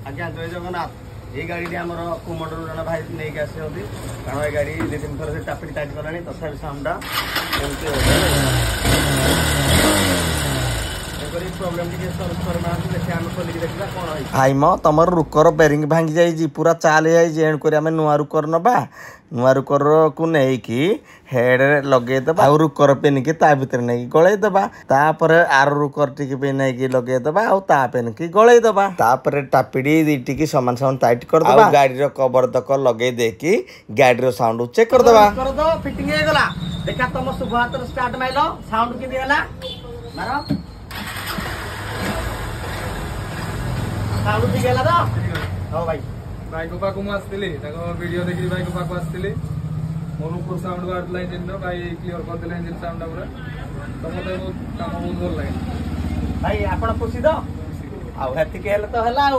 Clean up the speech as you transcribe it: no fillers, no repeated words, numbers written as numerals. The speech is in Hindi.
आज्ञा जय जगन्नाथ। ये गाड़ी आम कुमंडल जन भाई नहीं आसती कारण ये गाड़ी 2-3 थर से टापिट टाइट कला तथा साउंडा भाई म तुम रुकर बेरिंग भांगी जाइए पूरा चाल एणुक आम नुआ रुकर नवा नुआ रुकर को नहीं हेड लगेदबा आ रुकर पेन की ता भीतर नहीं गलैदबा तापर आर रुकर टी पे नहीं लगेदबा आ पेन की गलैदबा तापर टापिड़ी दीटी की समान समान टाइट करदबा गाड़ी रो कवर तक लगे देकी गाड़ी रो साउंड चेक करदबा कर दो फिटिंग हे गला देखा तुम शुभ हाथ स्टार्ट माइलो साउंड के दियाला मारो साउंड ठीक है तो हां भाई भाई को पाको मु आस्तिली ताको वीडियो देखि भाई को पाको आस्तिली मोर ऊपर साउंड बारला इंजन नो भाई क्लियर कर देला इंजन साउंड पूरा तो मते काम बहुत भल लागे भाई आपण खुशी तो आ हेति के हेले तो हला